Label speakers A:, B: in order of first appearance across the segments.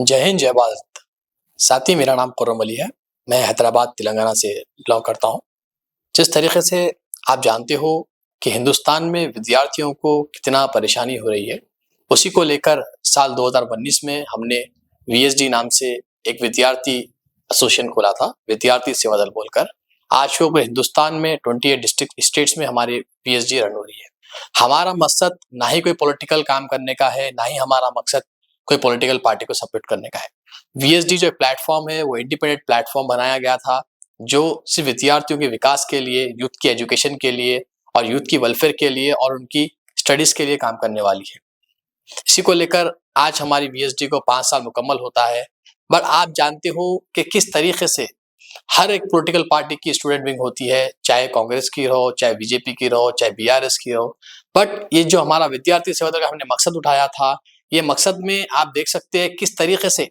A: जय हिंद, जय भारत। साथी, मेरा नाम खुर्रम अली है। मैं हैदराबाद, तेलंगाना से बिलॉन्ग करता हूँ। जिस तरीके से आप जानते हो कि हिंदुस्तान में विद्यार्थियों को कितना परेशानी हो रही है, उसी को लेकर साल 2019 में हमने वीएसडी नाम से एक विद्यार्थी एसोसिएशन खोला था, विद्यार्थी सेवा दल बोलकर। आज वो पूरे हिंदुस्तान में 28 डिस्ट्रिक्ट स्टेट्स में हमारी वीएसडी रन हो रही है। हमारा मकसद ना ही कोई पॉलिटिकल काम करने का है, ना ही हमारा मकसद कोई पॉलिटिकल पार्टी को सपोर्ट करने का है। वीएसडी जो प्लेटफॉर्म है, वो इंडिपेंडेंट प्लेटफॉर्म बनाया गया था, जो सिर्फ विद्यार्थियों के विकास के लिए, यूथ की एजुकेशन के लिए और यूथ की वेलफेयर के लिए और उनकी स्टडीज के लिए काम करने वाली है। इसी को लेकर आज हमारी वीएसडी को 5 साल मुकम्मल होता है। बट आप जानते हो कि किस तरीके से हर एक पॉलिटिकल पार्टी की स्टूडेंट विंग होती है, चाहे कांग्रेस की हो, चाहे बीजेपी की हो, चाहे बीआरएस की हो। बट ये जो हमारा विद्यार्थी सेवा दल का हमने मकसद उठाया था, ये मकसद में आप देख सकते हैं किस तरीके से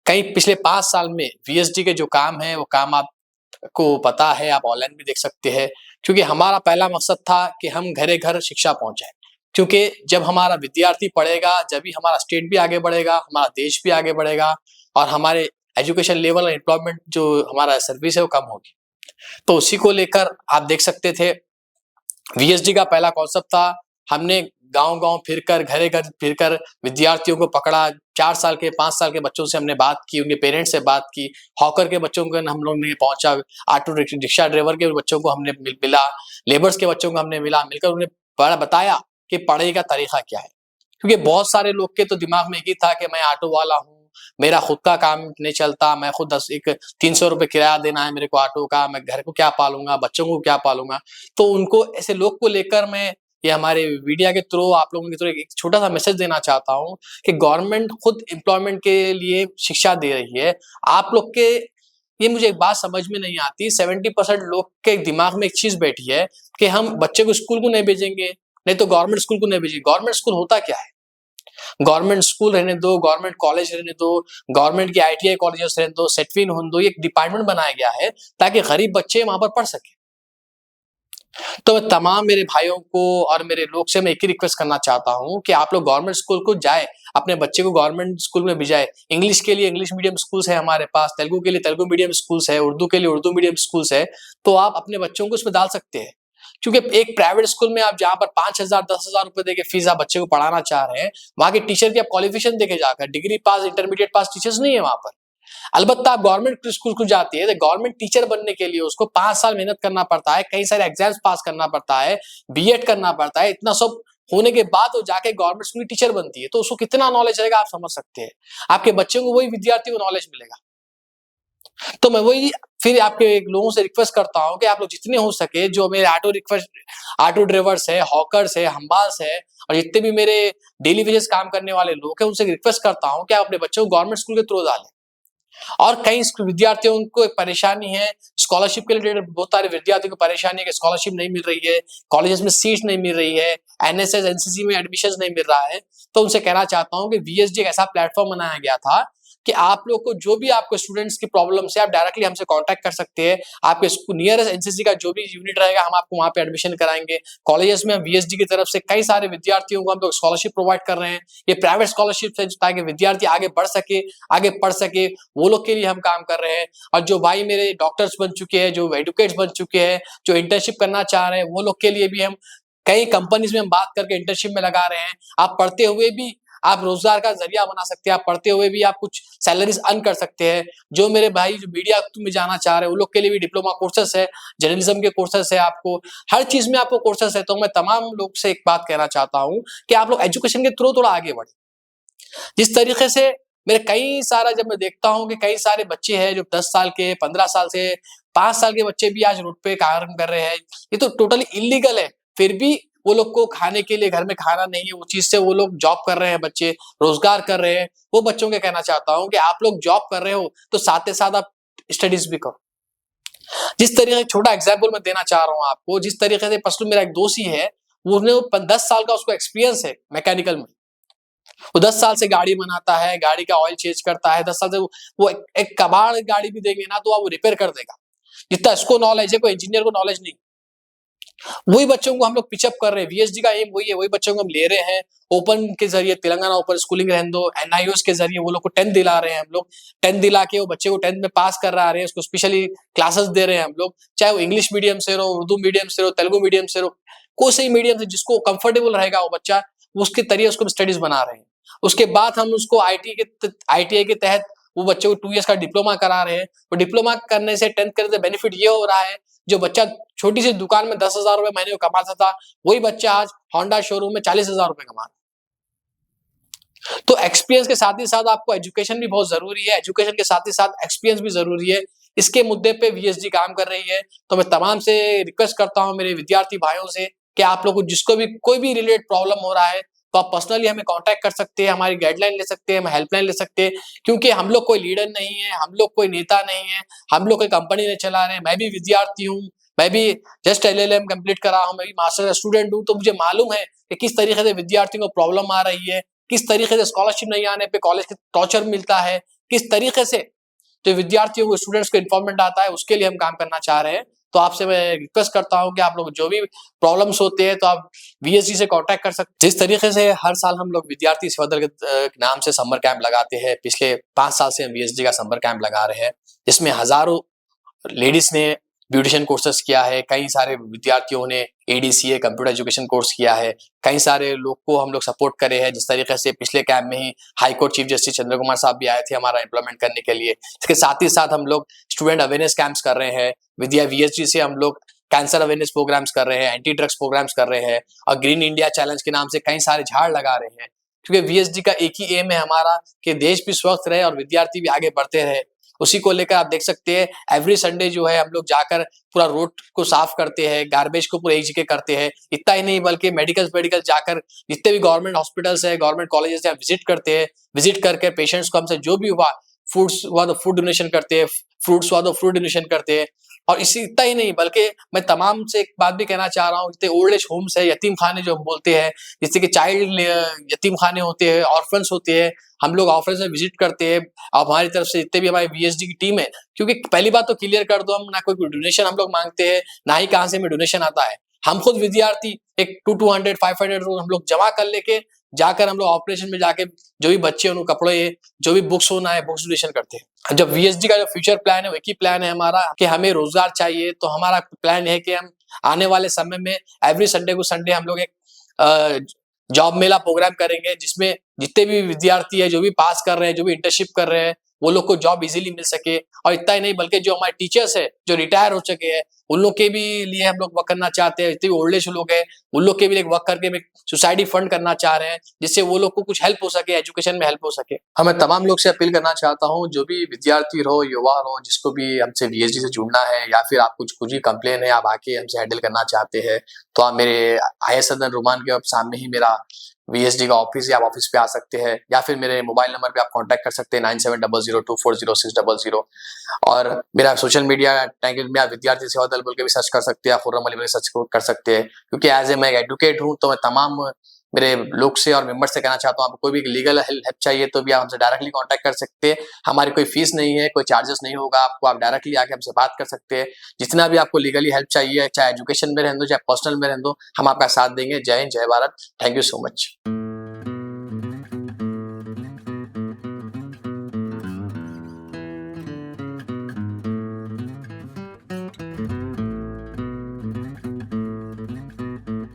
A: कई पिछले 5 साल में वीएसडी के जो काम है, वो काम आपको पता है, आप ऑनलाइन भी देख सकते हैं। क्योंकि हमारा पहला मकसद था कि हम घरे-घर शिक्षा पहुँचाएँ। क्योंकि जब हमारा विद्यार्थी पढ़ेगा, जब ही हमारा स्टेट भी आगे बढ़ेगा, हमारा देश भी आगे बढ़ेगा और हमारे एजुकेशन लेवल और एम्प्लॉयमेंट जो हमारा सर्विस है, वो कम होगी। तो उसी को लेकर आप देख सकते थे, वीएसडी का पहला कॉन्सेप्ट था, हमने गाँव-गाँव फिरकर, घरे-घर फिरकर विद्यार्थियों को पकड़ा। 4 साल के, 5 साल के बच्चों से हमने बात की, उनके पेरेंट्स से बात की, हॉकर के बच्चों को हम लोग ने पहुँचा, ऑटो रिक्शा ड्राइवर के बच्चों को हमने मिला, लेबर्स के बच्चों को हमने मिलकर उन्हें बताया कि पढ़ाई का तरीका क्या है। क्योंकि बहुत सारे लोग के तो दिमाग में एक ही था कि मैं ऑटो वाला हूँ, मेरा खुद का काम नहीं चलता, मैं खुद 300 रुपए किराया देना है मेरे को ऑटो का, मैं घर को क्या पालूँगा, बच्चों को क्या पालूँगा। तो उनको ऐसे लोग को लेकर मैं ये हमारे मीडिया के थ्रू आप लोगों के थ्रू एक छोटा-सा मैसेज देना चाहता हूँ कि गवर्नमेंट खुद एम्प्लॉयमेंट के लिए शिक्षा दे रही है। आप लोग के ये मुझे एक बात समझ में नहीं आती, 70% लोग के दिमाग में एक चीज़ बैठी है कि हम बच्चे को स्कूल को नहीं भेजेंगे, नहीं तो गवर्नमेंट स्कूल को नहीं भेजेंगे। गवर्नमेंट स्कूल होता क्या है? गवर्नमेंट स्कूल रहने दो, गवर्नमेंट कॉलेज रहने दो, गवर्नमेंट के आईटीआई कॉलेजेस रहने दो, सेटविन होने दो, ये एक डिपार्टमेंट बनाया गया है ताकि गरीब बच्चे वहाँ पर पढ़ सकें। तो मैं तमाम मेरे भाइयों को और मेरे लोग से मैं एक ही रिक्वेस्ट करना चाहता हूँ कि आप लोग गवर्नमेंट स्कूल को जाएँ, अपने बच्चे को गवर्नमेंट स्कूल में भेजाएँ। इंग्लिश के लिए इंग्लिश मीडियम स्कूल्स है हमारे पास, तेलुगु के लिए तेलुगु मीडियम स्कूल्स है, उर्दू के लिए उर्दू मीडियम स्कूल्स है, तो आप अपने बच्चों को उसमें डाल सकते हैं। क्योंकि एक प्राइवेट स्कूल में आप जहाँ पर 5,000 10,000 रुपए देके फीस आप बच्चे को पढ़ाना चाह रहे हैं, वहाँ के टीचर की आप क्वालिफिकेशन देके जाकर डिग्री पास, इंटरमीडिएट पास टीचर्स नहीं है वहाँ पर। अलबत्ता आप गवर्नमेंट स्कूल को जाती है, तो गवर्नमेंट टीचर बनने के लिए उसको 5 साल मेहनत करना पड़ता है, कई सारे एग्जाम्स पास करना पड़ता है, बीएड करना पड़ता है, इतना सब होने के बाद वो जाके गवर्नमेंट स्कूल की टीचर बनती है, तो उसको कितना नॉलेज रहेगा आप समझ सकते हैं। आपके बच्चों को वही विद्यार्थी को नॉलेज मिलेगा। तो मैं वही फिर आपके लोगों से रिक्वेस्ट करता हूँ कि आप लोग जितने हो सके जो मेरे ऑटो ड्राइवर्स है, हॉकर्स है, हम्बास है और जितने भी मेरे डेली वेजेस काम करने वाले लोग हैं, उनसे रिक्वेस्ट करता हूँ कि आप अपने बच्चों को गवर्नमेंट स्कूल के थ्रू डालें। और कई विद्यार्थियों को एक परेशानी है, स्कॉलरशिप के रिलेटेड बहुत सारे विद्यार्थियों को परेशानी है कि स्कॉलरशिप नहीं मिल रही है, कॉलेजेस में सीट्स नहीं मिल रही है, एनएसएस, एनसीसी में एडमिशन्स नहीं मिल रहा है। तो उनसे कहना चाहता हूँ कि वीएसडी एक ऐसा प्लेटफॉर्म बनाया गया था कि आप लोग को जो भी आपको स्टूडेंट्स की प्रॉब्लम है, आप डायरेक्टली हमसे कॉन्टैक्ट कर सकते हैं। आपके नियरेस्ट एनसीसी का जो भी यूनिट रहेगा, हम आपको वहाँ पे एडमिशन कराएँगे। कॉलेजेस में हम वीएसडी की तरफ से कई सारे विद्यार्थियों को हम लोग स्कॉलरशिप प्रोवाइड कर रहे हैं। ये प्राइवेट स्कॉलरशिप है ताकि विद्यार्थी आगे बढ़ सके, आगे पढ़ सके, वो लोग के लिए हम काम कर रहे हैं। और जो भाई मेरे डॉक्टर्स बन चुके हैं, जो एडवोकेट्स बन चुके हैं, जो इंटर्नशिप करना चाह रहे हैं, वो लोग के लिए भी हम कई कंपनीज में हम बात करके इंटर्नशिप में लगा रहे हैं। आप पढ़ते हुए भी आप रोजगार का जरिया बना सकते हैं, आप पढ़ते हुए भी आप कुछ सैलरीज अर्न कर सकते हैं। जो मेरे भाई जो मीडिया में जाना चाह रहे हैं, उन लोग के लिए भी डिप्लोमा कोर्सेस है, जर्नलिज्म के कोर्सेस है, आपको हर चीज में आपको कोर्सेस है। तो मैं तमाम लोग से एक बात कहना चाहता हूँ कि आप लोग एजुकेशन के थ्रू थोड़ा आगे बढ़े। जिस तरीके से मेरे कई सारा जब मैं देखता हूँ कि कई सारे बच्चे हैं जो 10 साल के, 15 साल से 5 साल के बच्चे भी आज रोड पे काम कर रहे हैं। ये तो टोटली इल्लीगल है। फिर भी वो लोग को खाने के लिए घर में खाना नहीं है, वो चीज़ से वो लोग जॉब कर रहे हैं बच्चे, रोज़गार कर रहे हैं। वो बच्चों को कहना चाहता हूँ कि आप लोग जॉब कर रहे हो, तो साथ ही साथ आप स्टडीज़ भी करो। जिस तरीके से छोटा एग्ज़ाम्पल मैं देना चाह रहा हूँ आपको, जिस तरीके से परसों मेरा एक दोस्त ही है, वो 10 साल का उसको एक्सपीरियंस है मैकेनिकल में। वो 10 साल से गाड़ी बनाता है, गाड़ी का ऑयल चेंज करता है, 10 साल से वो एक कबाड़ गाड़ी भी देंगे ना तो वो रिपेयर कर देगा। जितना इसको नॉलेज है, कोई इंजीनियर को नॉलेज नहीं। वही बच्चों को हम लोग पिचअप कर रहे हैं, वीएसडी का एम वही है, वही बच्चों को हम ले रहे हैं। ओपन के जरिए तेलंगाना ओपन स्कूलिंग रहने दो, एनआईओएस के जरिए वो लोग को 10th दिला रहे हैं हम लोग। 10th दिला के वो बच्चे को 10th में पास कर रहा रहे हैं, उसको स्पेशली क्लासेस दे रहे हैं हम लोग, चाहे वो इंग्लिश मीडियम से रहो, उर्दू मीडियम से रहो, तेलुगु मीडियम से रहो, कोई से मीडियम से जिसको कंफर्टेबल रहेगा वो बच्चा, उसके तरीके उसको स्टडीज बना रहे हैं। उसके बाद हम उसको आईटीआई के तहत वो बच्चे को 2 इयर्स का डिप्लोमा करा रहे हैं। तो डिप्लोमा करने से 10th करने से बेनिफिट ये हो रहा है, जो बच्चा छोटी सी दुकान में 10,000 रुपए महीने को कमाता था, वही बच्चा आज होंडा शोरूम में 40,000 रुपए कमा रहा है। तो एक्सपीरियंस के साथ ही साथ आपको एजुकेशन भी बहुत जरूरी है, एजुकेशन के साथ ही साथ एक्सपीरियंस भी जरूरी है। इसके मुद्दे पे वीएसडी काम कर रही है। तो मैं तमाम से रिक्वेस्ट करता हूं मेरे विद्यार्थी भाइयों से कि आप लोग को जिसको भी कोई भी रिलेटेड प्रॉब्लम हो रहा है, तो आप पर्सनली हमें कांटेक्ट कर सकते हैं, हमारी गाइडलाइन ले सकते हैं, हम हेल्पलाइन ले सकते हैं। क्योंकि हम लोग कोई लीडर नहीं है, हम लोग कोई नेता नहीं है, हम लोग कोई कंपनी नहीं चला रहे हैं। मैं भी विद्यार्थी हूँ, मैं भी जस्ट एलएलएम कंप्लीट करा हूँ, मैं भी मास्टर का स्टूडेंट हूँ। तो मुझे मालूम है कि किस तरीके से विद्यार्थियों को प्रॉब्लम आ रही है, किस तरीके से स्कॉलरशिप नहीं आने पे कॉलेज के टॉर्चर मिलता है, किस तरीके से जो विद्यार्थियों को स्टूडेंट्स को इन्फॉर्मेंट आता है, उसके लिए हम काम करना चाह रहे हैं। तो आपसे मैं रिक्वेस्ट करता हूं कि आप लोग जो भी प्रॉब्लम्स होते हैं तो आप वीएसडी से कांटेक्ट कर सकते हैं। जिस तरीके से हर साल हम लोग विद्यार्थी सेवा दल के नाम से समर कैंप लगाते हैं, पिछले 5 साल से हम वीएसडी का समर कैंप लगा रहे हैं, जिसमें हजारों लेडीज ने ब्यूटिशियन कोर्सेस किया है, कई सारे विद्यार्थियों ने एडीसीए कंप्यूटर एजुकेशन कोर्स किया है, कई सारे लोग को हम लोग सपोर्ट करे हैं। जिस तरीके से पिछले कैंप में ही हाई कोर्ट चीफ जस्टिस चंद्र कुमार साहब भी आए थे हमारा इम्प्लीमेंट करने के लिए। इसके साथ ही साथ हम लोग स्टूडेंट अवेयरनेस कैंप्स कर रहे हैं, विद्या वीएसडी से हम लोग कैंसर अवेयरनेस प्रोग्राम्स कर रहे हैं, एंटी ड्रग्स प्रोग्राम्स कर रहे हैं, और ग्रीन इंडिया चैलेंज के नाम से कई सारे झाड़ लगा रहे हैं। क्योंकि वीएसडी का एक ही एम है हमारा कि देश भी स्वस्थ रहे और विद्यार्थी भी आगे बढ़ते रहे। उसी को लेकर आप देख सकते हैं एवरी संडे जो है हम लोग जाकर पूरा रोड को साफ करते हैं, गार्बेज को पूरा एक जगह करते हैं। इतना ही नहीं बल्कि मेडिकल जाकर जितने भी गवर्नमेंट हॉस्पिटल्स है, गवर्नमेंट कॉलेजेस है, विजिट करते हैं। विजिट करके पेशेंट्स को हमसे जो भी हुआ, फूड्स हुआ तो फूड डोनेशन करते हैं, फ्रूट्स हुआ तो फ्रूट डोनेशन करते हैं। और इसी इतना ही नहीं बल्कि मैं तमाम से एक बात भी कहना चाह रहा हूँ, जितने ओल्ड एज होम्स है, यतीम खाने जो हम बोलते हैं, जैसे कि चाइल्ड यतीम खाने होते हैं, ऑर्फन्स होते हैं, हम लोग ऑफिस में विजिट करते हैं। अब हमारी तरफ से जितने भी हमारी वीएसडी की टीम है, क्योंकि पहली बात तो क्लियर कर दो, हम ना कोई डोनेशन हम लोग मांगते हैं, ना ही कहाँ से हमें डोनेशन आता है। हम खुद विद्यार्थी एक 200 500 हम लोग जमा कर लेके जाकर हम लोग ऑपरेशन में जाके जो भी बच्चे उनको कपड़े, जो भी बुक्स होना है, बुक्स डोनेशन करते हैं। जब वीएसडी का जो फ्यूचर प्लान है, वो एक ही प्लान है हमारा कि हमें रोजगार चाहिए। तो हमारा प्लान है कि हम आने वाले समय में एवरी संडे को संडे हम लोग एक जॉब मेला प्रोग्राम करेंगे, जिसमें जितने भी विद्यार्थी है, जो भी पास कर रहे हैं, जो भी इंटर्नशिप कर रहे हैं, वो लोग को जॉब इजीली मिल सके। और इतना ही नहीं बल्कि जो हमारे टीचर्स है, जो रिटायर हो चुके हैं, उन लोग के भी लिए हम लोग वर्क करना चाहते हैं। जितने भी ओल्ड एज लोग हैं, उन लोग के भी लिए वर्क करके सोसाइटी फंड करना चाह रहे हैं, जिससे वो लोग को कुछ हेल्प हो सके, एजुकेशन में हेल्प हो सके। मैं तमाम लोग से अपील करना चाहता हूँ, जो भी विद्यार्थी रहो, युवा रहो, जिसको भी हमसे वीएसडी से जुड़ना है, या फिर आप कुछ भी कंप्लेन है, आप आके हमसे हैंडल करना चाहते हैं, तो आप मेरे आईएएस सदन रोमान के सामने ही मेरा वीएसडी का ऑफिस है, आप ऑफिस पे आ सकते हैं, या फिर मेरे मोबाइल नंबर पे आप कांटेक्ट कर सकते हैं 9700240600। और मेरा सोशल मीडिया टैग में आप विद्यार्थी सेवा दल बोल के भी सर्च कर सकते हैं, खुर्रम अली बोल के सर्च कर सकते हैं। क्योंकि एज ए मैं एडवोकेट हूँ, तो मैं तमाम मेरे लोग से और मेंबर से कहना चाहता हूँ, आपको कोई भी लीगल हेल्प चाहिए तो भी आप हमसे डायरेक्टली कांटेक्ट कर सकते हैं। हमारी कोई फीस नहीं है, कोई चार्जेस नहीं होगा आपको, आप डायरेक्टली आके हमसे बात कर सकते हैं। जितना भी आपको लीगली हेल्प चाहिए, चाहे एजुकेशन में रहने दो, चाहे पर्सनल में रहने दो, हम आपका साथ देंगे। जय हिंद, जय Bharat. Thank you so much.